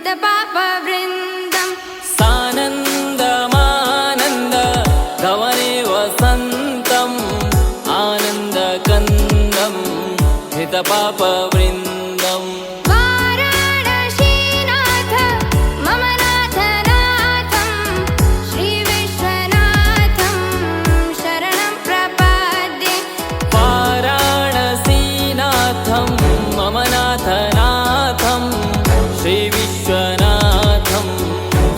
हितपापवृन्दं सानन्दमानन्द गवने वसन्तम् आनन्दकन्दं हितपापवृन्दम् वाराणसीनाथ मम नाथनाथं श्रीविश्वनाथं शरणं प्रपद्ये वाराणसीनाथं मम नाथनाथं श्रीविश्वनाथं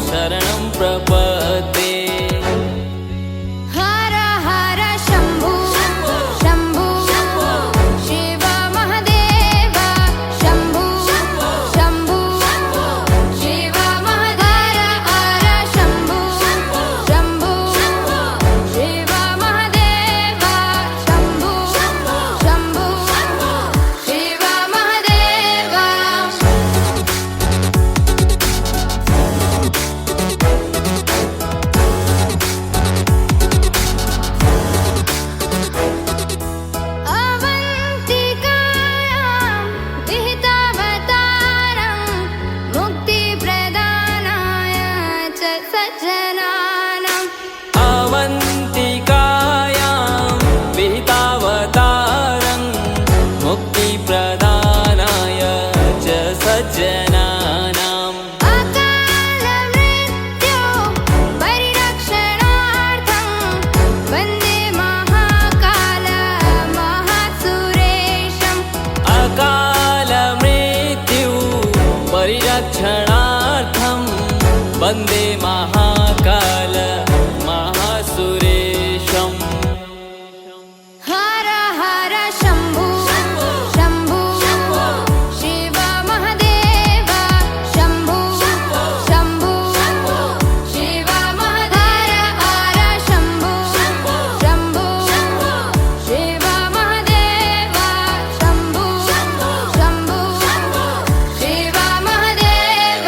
शरणं प्रपद्ये हर हर शम्भो शम्भो शिव महदेव शम्भो शम्भो शिव महदेव हर शम्भो शम्भो शिव महदेव शम्भो शम्भो शिव महदेव अवन्तिकायां विहितावतारं मुक्तिप्रदानाय च सज्जनानाम् अवन्तिकायां विहितावतारं मुक्तिप्रदानाय च सज्जनानाम् अकालमृत्यो परिरक्षणार्थं वन्दे महाकाल महासुरेशम् अकालमृत्यु परिरक्षणार्थं वन्दे महाकाल महासुरेशम् हर हर शम्भो शम्भो शिव महदेव शम्भो शम्भो शिव महदेव हर शम्भो शम्भो शिव महदेव शम्भो शम्भो शिव महदेव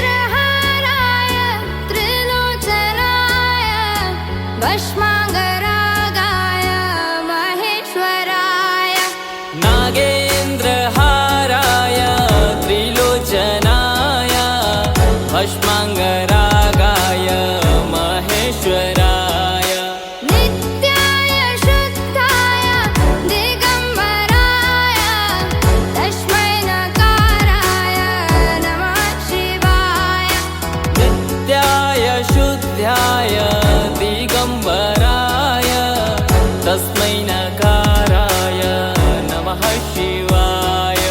नागेन्द्रहाराय त्रिलोचनाय भस्माङ्गरागाय महेश्वराय नागेन्द्रहाराय त्रिलोचनाय भस्माङ्गरागाय महेश्वराय नित्याय शुद्धाय दिगम्बराय तस्मै नकाराय नमः शिवाय नित्याय शुद्धाय दिगम्बराय तस्मै नकाराय नमः शिवाय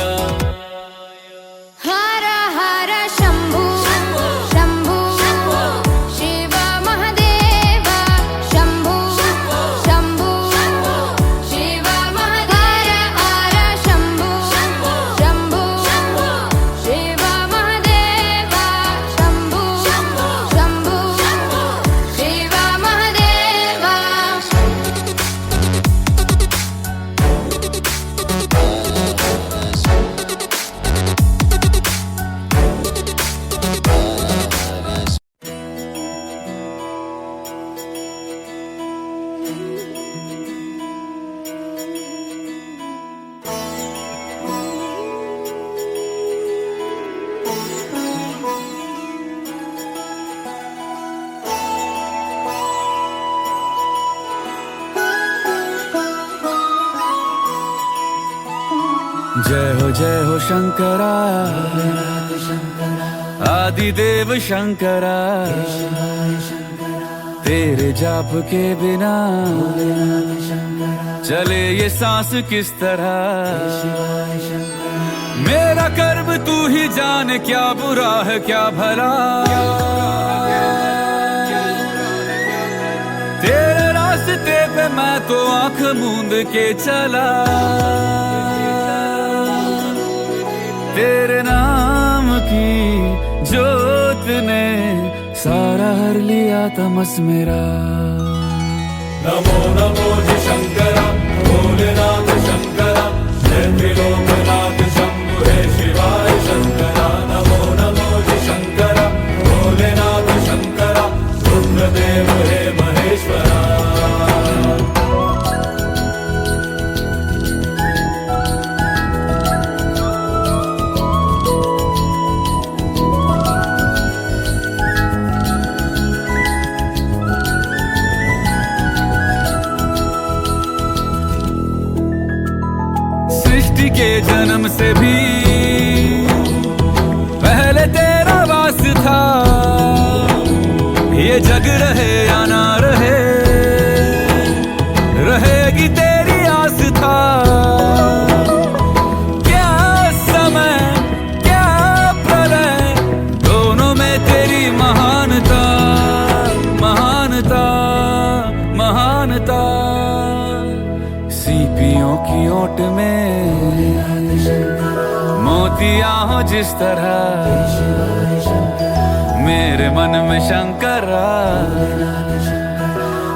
हर हर शम्भो शम्भो शिव महदेव शम्भो शम्भो शिव महदेव हर शम्भो शम्भो शिव महदेव शम्भो शम्भो शिव महदेव जय हो शंकरा आदिदेव शंकरा तेरे जाप के बिना चले ये सांस किस तरह मेरा कर्म तू ही जान क्या बुरा है क्या भला तेरे रास्ते पे मैं तो आंख मूंद के चला तेरे नाम की जोत ने सारा हर लिया तमस मेरा। नमो नमो जी शंकरा भोलेनाथ शंकरा जय त्रिलोकनाथ शंभु हे शिवाय शंकरा। नमो नमो जी शंकरा भोलेनाथ शंकरा रुद्रदेव हे महेश्वरा। सृष्टि के जन्म से भी पहले तेरा वास था, ये जग रहे या ना रहे, रहेगी तेरी आस था। क्या समय क्या प्रलय, दोनों में तेरी महानता महानता महानता। सीपियों की ओट में मोतियां हो जिस तरह, मेरे मन में शंकरा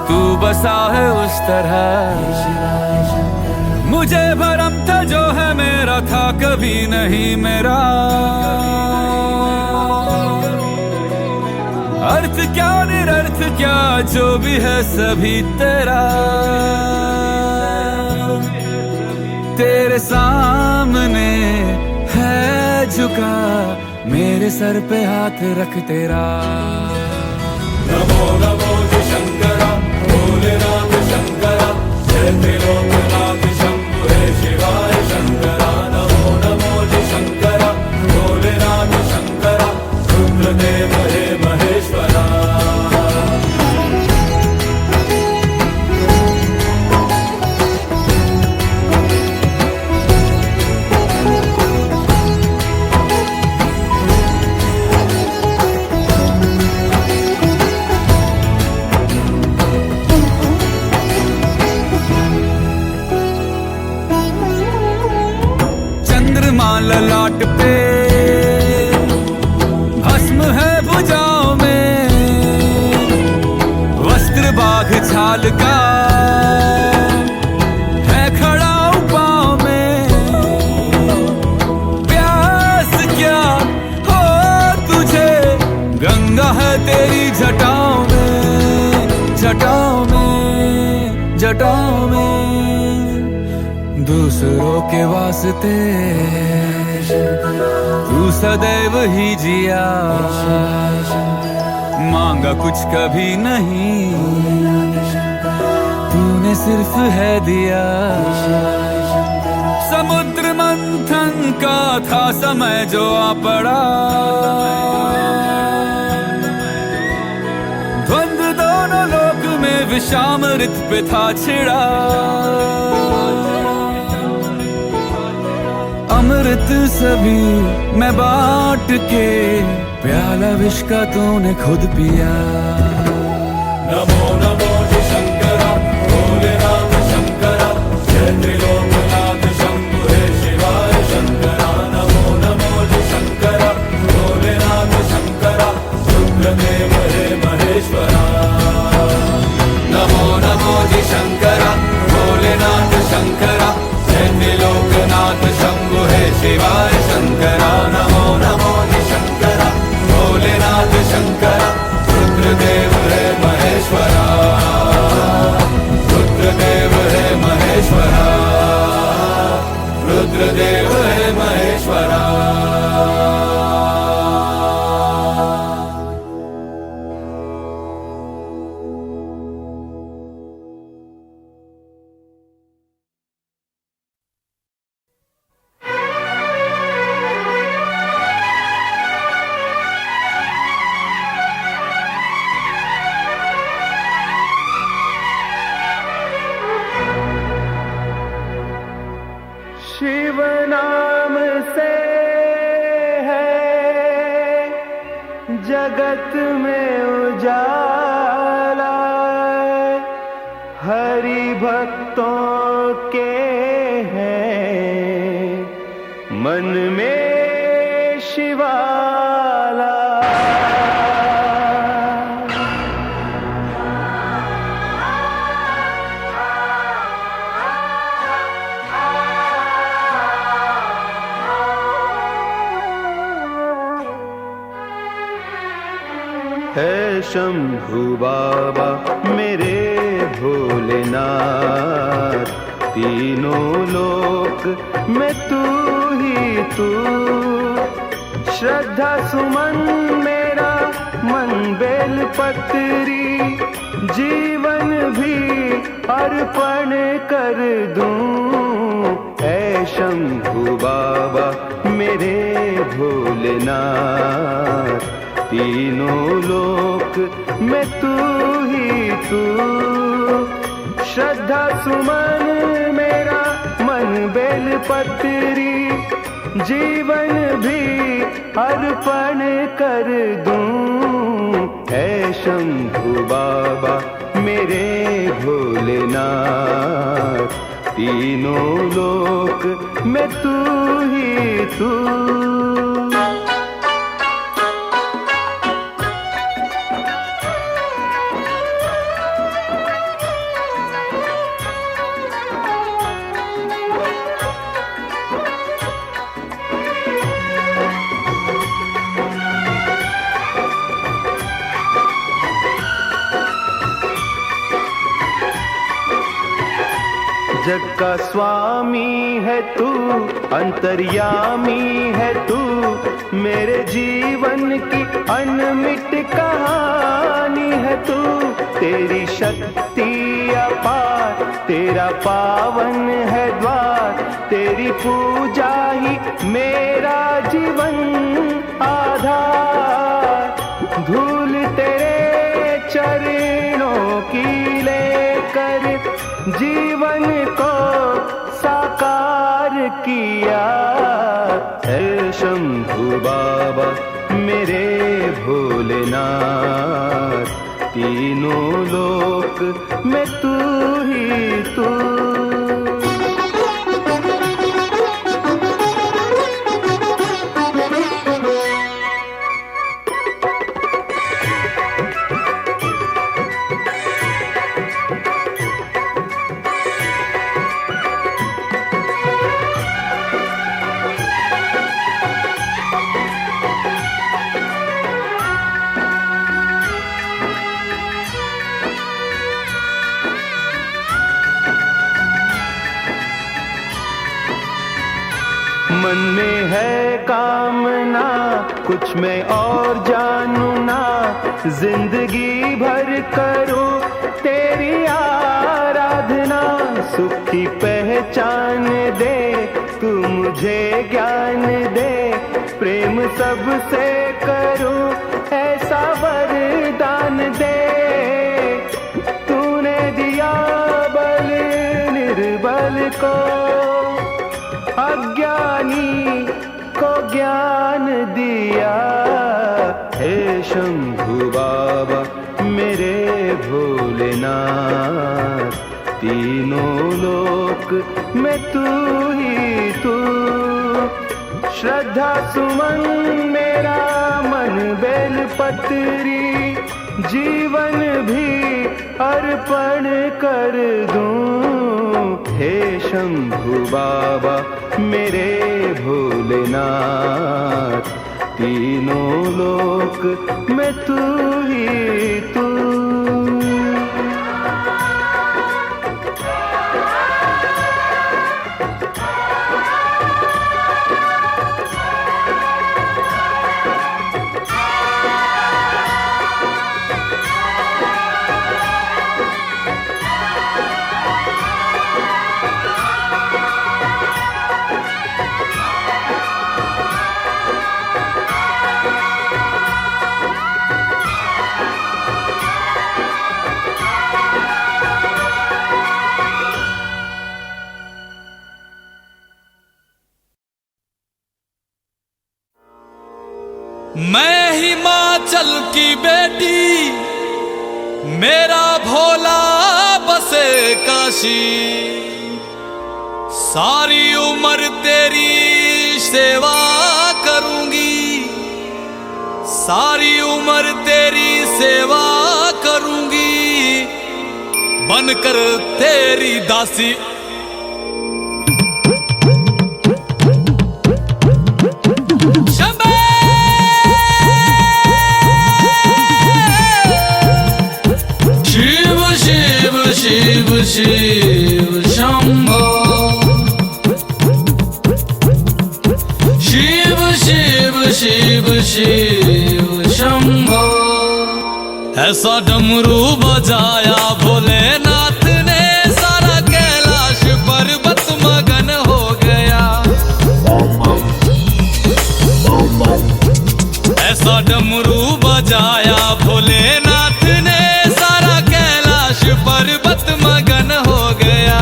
तू बसा है उस तरह। मुझे भरम था जो है मेरा था कभी नहीं मेरा, अर्थ क्या निरर्थ क्या जो भी है सभी तेरा। तेरे सामने है झुका मेरे सर पे हाथ रख तेरा। नमो नमो जी शंकरा भोलेनाथ शंकरा, जय त्रिलोकनाथ शंभु हे शिवाय शंकरा। नमो नमो जी शंकरा भोलेनाथ शंकरा, रुद्रदेव हे महेश्वरा। ललाट पे भस्म है भुजाओं में, वस्त्र बाघ छाल का है खड़ा पाँव में। प्यास क्या हो तुझे, गंगा है तेरी जटाओं में जटाओं में जटाओं में। दूसरों के वास्ते तू सदैव ही जिया, मांगा कुछ कभी नहीं, तूने सिर्फ है दिया। समुद्र मंथन का था समय जो आ पड़ा, द्वंद्व दोनों लोक में विषामृत पे था छिड़ा। अमृत सभी मैं बांट के, प्याला विष का तूने खुद पिया। नमो नमो जी शंकरा भोलेनाथ शंकरा, जय त्रिलोकनाथ शंभु हे शिवाय शंकरा। नमो नमो जी शंकरा भोलेनाथ शंकरा, रुद्रदेव हे महेश्वरा। नमो नमो जी शंकरा भोलेनाथ शंकरा, जय त्रिलोकनाथ शंभु हे शिवाय शंकरा। नमो नमो जी शंकरा भोलेनाथ शंकरा, रुद्रदेव हे महेश्वरा। रुद्रदेव हे महेश्वरा, रुद्रदेव हे महेश्वरा। शिव नाम से है जगत में उजाला, हरि भक्तों के हैं मन में शिवाला। है शंभु बाबा मेरे भोलेनाथ, तीनों लोक में तू ही तू। श्रद्धा सुमन मेरा मन बेल पत्री, जीवन भी अर्पण कर दूं। ऐ शंभु बाबा मेरे भोलेनाथ, तीनों लोक में तू ही तू। श्रद्धा सुमन मेरा मन बेल पत्री, जीवन भी अर्पण कर दूं। ऐ शंभु बाबा मेरे भोलेनाथ, तीनों लोक में तू ही तू। जग का स्वामी है तू, अंतर्यामी है तू, मेरे जीवन की अनमिट कहानी है तू। तेरी शक्ति अपार, तेरा पावन है द्वार, तेरी पूजा ही मेरा जीवन आधार। धूल तेरे चरणों की लेकर जीवन को साकार किया। है शंभु बाबा मेरे भोलेनाथ, तीनों लोक में तू ही तू। मन में है कामना कुछ मैं और जानू ना, जिंदगी भर करूं तेरी आराधना। सुख की पहचान दे तू मुझे ज्ञान दे, प्रेम सबसे करूं ऐसा वरदान दे। तूने दिया बल निर्बल को, अज्ञानी को ज्ञान दिया। हे शंभु बाबा मेरे भोलेनाथ, तीनों लोक में तू ही तू। श्रद्धा सुमन मेरा मन बेल पत्री, जीवन भी अर्पण कर दूं। हे शंभु बाबा मेरे भोलेनाथ, तीनों लोक में तू ही तू। मैं हिमाचल की बेटी, मेरा भोला बसे काशी। सारी उम्र तेरी सेवा करूंगी, सारी उम्र तेरी सेवा करूंगी, बनकर तेरी दासी। शंभू शिव शिव शंभो, शिव शिव शिव शिव शंभो। ऐसा डमरू बजाया भोलेनाथ ने, सारा कैलाश पर्वत मगन हो गया। ऐसा डमरू बजाया भोलेनाथ ने, सारा कैलाश पर्वत मगन हो गया।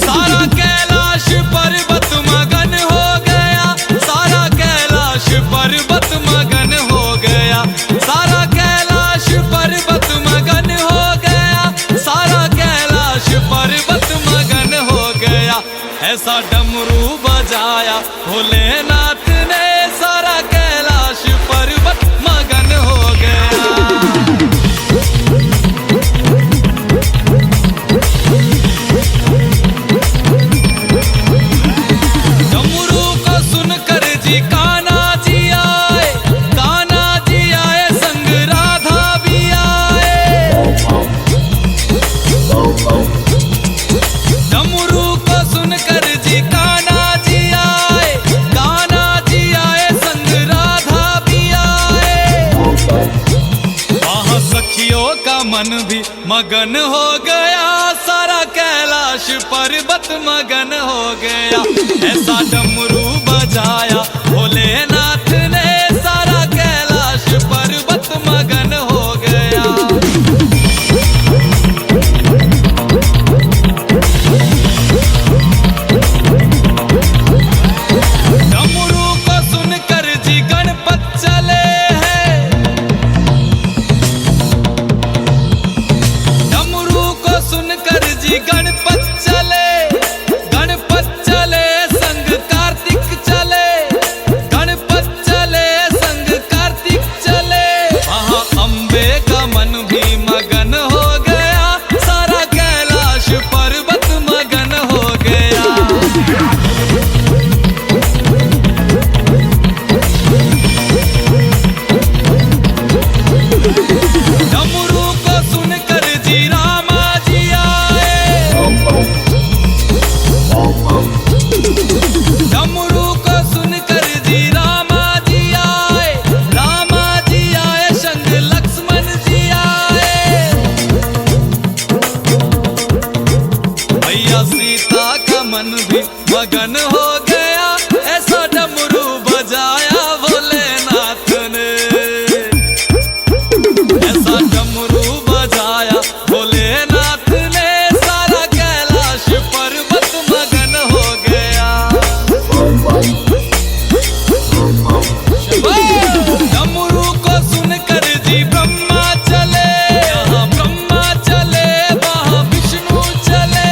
सारा कैलाश पर्वत मगन हो गया, सारा कैलाश पर्वत मगन हो गया, सारा कैलाश पर्वत मगन हो गया, सारा कैलाश पर्वत मगन हो गया। ऐसा डमरू बजाया भोलेनाथ ने, सारा कैलाश पर्वत मगन हो गया। डमरू को सुनकर जी कान्हा जी आए, कान्हा जी आए संग राधा भी आए। डमरू को सुनकर जी कान्हा जी आए, कान्हा जी आए संग राधा भी आए। वहाँ सखियों का मन भी मगन हो गया, सारा कैलाश पर्वत मगन हो गया। ऐसा डमरू बजाया भोलेनाथ ने, सारा कैलाश पर्वत मगन हो गया। डमरू को सुनकर जी गणपत चले हैं, डमरू को सुनकर जी गणपत चले, गणपत चले संग कार्तिक चले, गणपत चले संग कार्तिक चले। वहाँ अम्बे का मन भी मगन हो गया, सारा कैलाश पर्वत मगन हो गया। डमरू को सुनकर जी रामा जी आए, डमरू को सुनकर जी रामा जी आए, रामा जी आए संग लक्ष्मण जी आए। भैया सीता का मन भी मगन हो गया, ऐसा डमरू बजाया भोलेनाथ ने। ऐसा डमरू बजाया भोलेनाथ ने, सारा कैलाश पर्वत मगन हो गया। डमरू को सुनकर जी ब्रह्मा चले, यहाँ ब्रह्मा चले वहाँ विष्णु चले।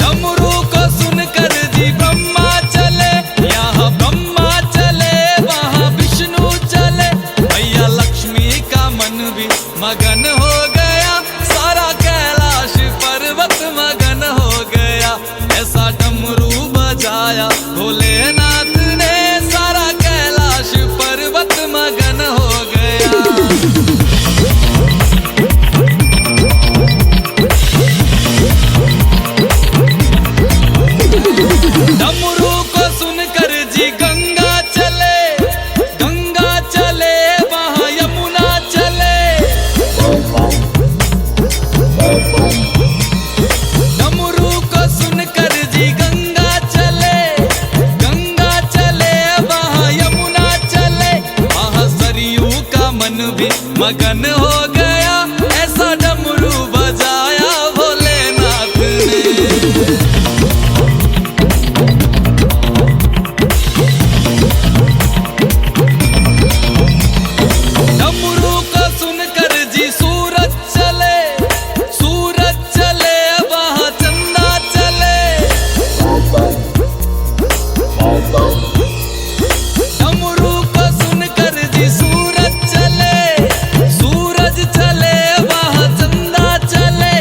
डमरू को सुनकर जी ब्रह्मा चले, यहाँ ब्रह्मा चले वहाँ विष्णु चले। भैया लक्ष्मी का मन भी मगन हो गया, सारा कैलाश पर्वत मगन हो गया। ऐसा डमरू बजाया भोलेनाथ ने, सारा कैलाश पर्वत मगन हो गया। डमरू को सुनकर जी गंगा चले, गंगा चले वहाँ यमुना चले। डमरू को सुनकर जी गंगा चले, गंगा चले वहाँ यमुना चले। वहाँ सरयू का मन भी मगन हो गया, ऐसा डमरू बजाया भोलेनाथ ने। डमरू को सुनकर जी सूरज चले, सूरज चले वहाँ चंदा चले। डमरू को सुनकर जी सूरज चले, सूरज चले वहाँ चंदा चले।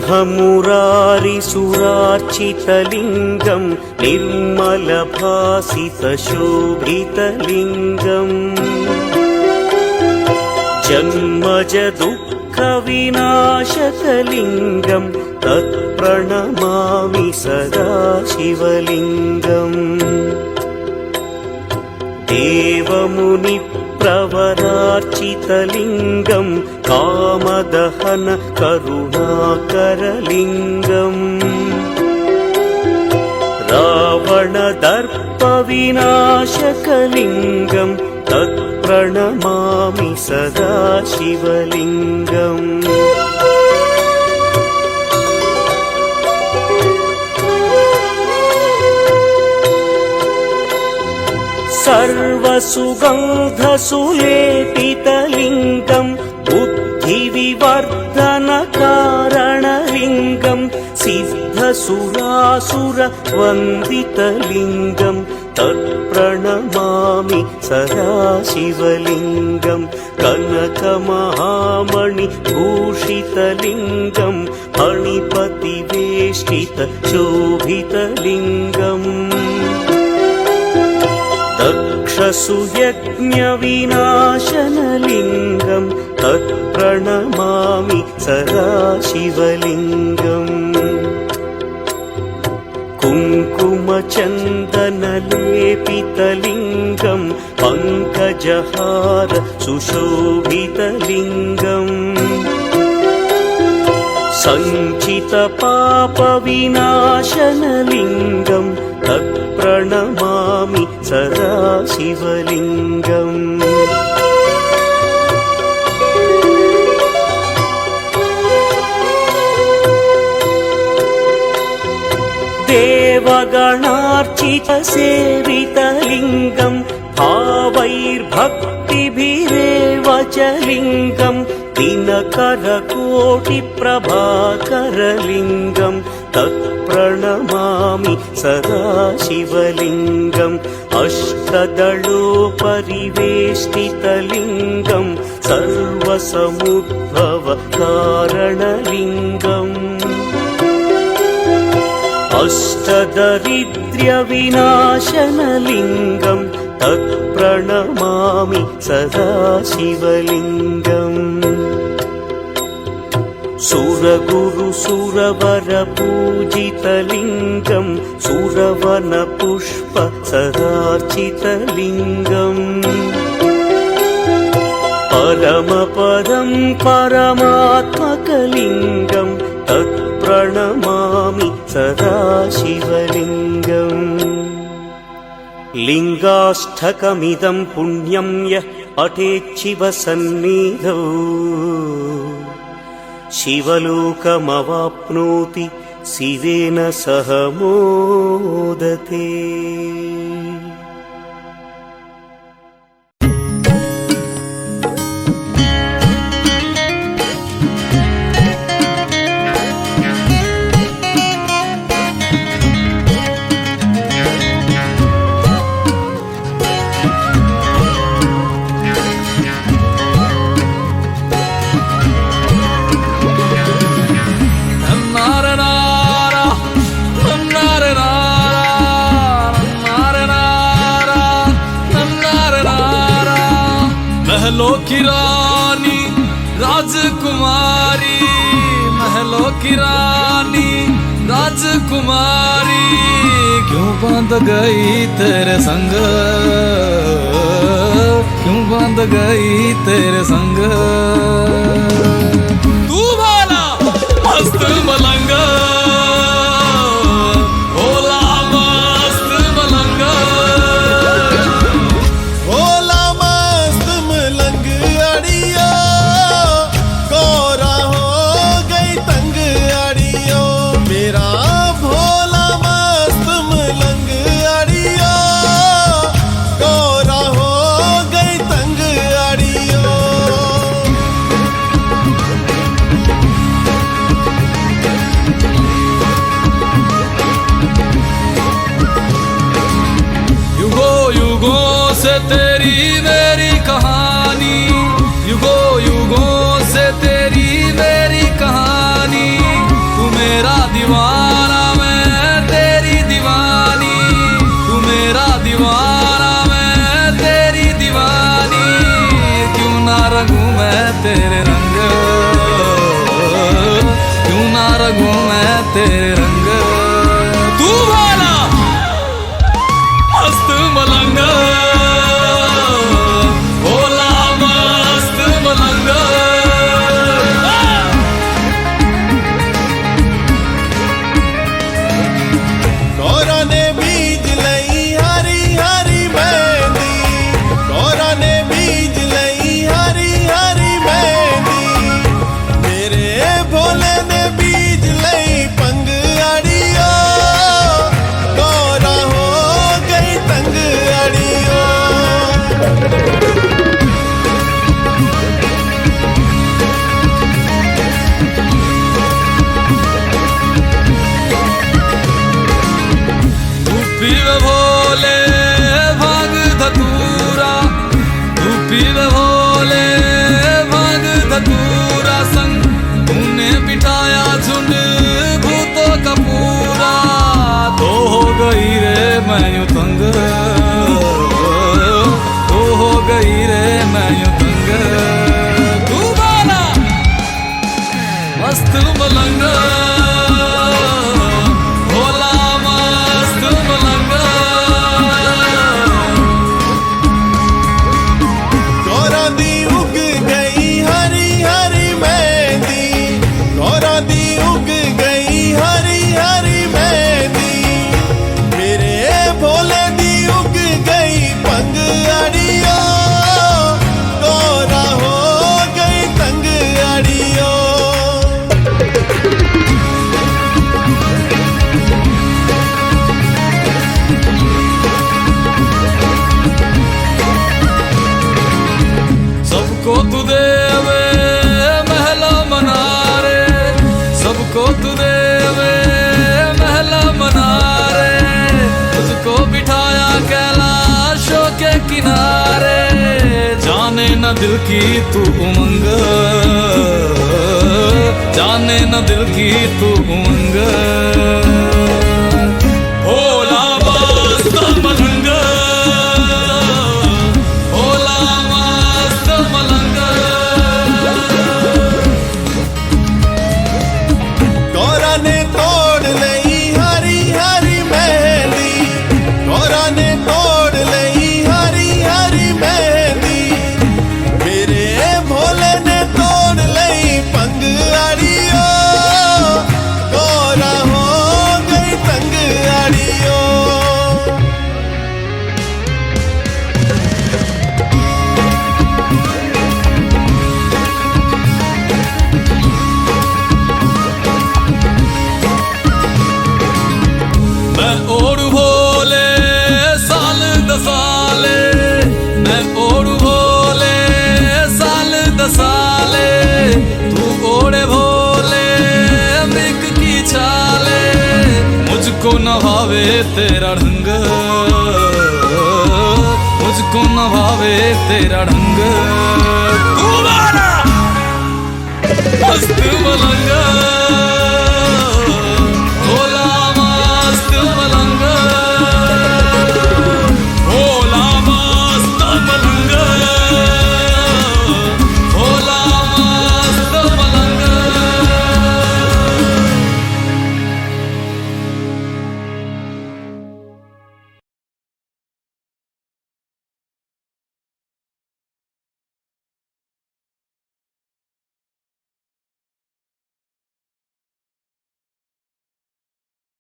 मुरारिसुरार्चितलिङ्गं निर्मलभासितशोभितलिङ्गम् जन्मजदुःखविनाशकलिङ्गं तत्प्रणमामि सदा शिवलिङ्गम् देवमुनिप्रवरार्चितलिङ्गं कामदहन करुणाकरलिङ्गम् रावणदर्पविनाशकलिङ्गं तत्प्रणमामि सदा शिवलिङ्गम् सर्वसुगन्धसुलेपितलिङ्गं बुद्धिविवर्धनकारणलिङ्गं सिद्धसुरासुरवन्दितलिङ्गं तत्प्रणमामि सदा शिवलिङ्गं कनकमहामणिभूषितलिङ्गं फणिपतिवेष्टितशोभितलिङ्गम् दक्षसुयज्ञविनाशनलिङ्गं तत्प्रणमामि सदा शिवलिङ्गम् कुङ्कुमचन्दनलेपितलिङ्गं पङ्कजहार सुशोभितलिङ्गम् सञ्चितपापविनाशनलिङ्गं तत्प्रणमामि सदा शिवलिङ्गम् देवगणार्चितसेवितलिङ्गं भावैर्भक्तिभिरेव च लिङ्गं दिनकरकोटिप्रभाकरलिङ्गं तत्प्रणमामि सदा शिवलिङ्गम् अष्टदलोपरिवेष्टितलिङ्गं सर्वसमुद्भवकारणलिङ्गम् अष्टदरिद्र्यविनाशनलिङ्गं तत्प्रणमामि सदा शिवलिङ्गम् सुरगुरुसुरवरपूजितलिङ्गं सुरवनपुष्पसदार्चितलिङ्गम् परमपदं परमात्मकलिङ्गं तत्प्रणमामि सदा शिवलिङ्गम् लिङ्गाष्टकमिदं पुण्यं यः पठेच्छिवसन्निधौ शिवलोकमवाप्नोति शिवेन सह मोदते। महलों की रानी राजकुमारी, महलों की रानी राजकुमारी, क्यों बांध गई तेरे संग, क्यों बांध गई तेरे संग। तू भोला मस्त मलंग, भोला मस्त मलंग, भोला मस्त मलंग अड़ियो, गोरा हो गई तंग अड़ियो। मेरा भोला मस्त मलंग अड़ियो, गोरा हो गई तंग अड़ियो। युगों युगों से तेरी मेरी कहानी, युगों युगों से तेरी मेरी कहानी। तू की तू उमंग, जाने न दिल की तू उमंग। भोला मस्त मलंग, भोला मस्त मलंग। गौरा ने तोड़ लई हरी हरी मेहंदी, गौरा ने तोड़ लई हरी हरी मेहंदी। मेरे भोले ने तोड़ लई पंग अड़ियो, गौरा हो गई तंग अड़ियो। मैं ओढ़ भोले साल दसाले, मैं ओढ़ भोले साल दसाले। तू ओढ़े भोले अमृत की छाले, मुझको न भावे तेरा ढंग, मुझको न भावे तेरा ढंग। मस्त मलंगा।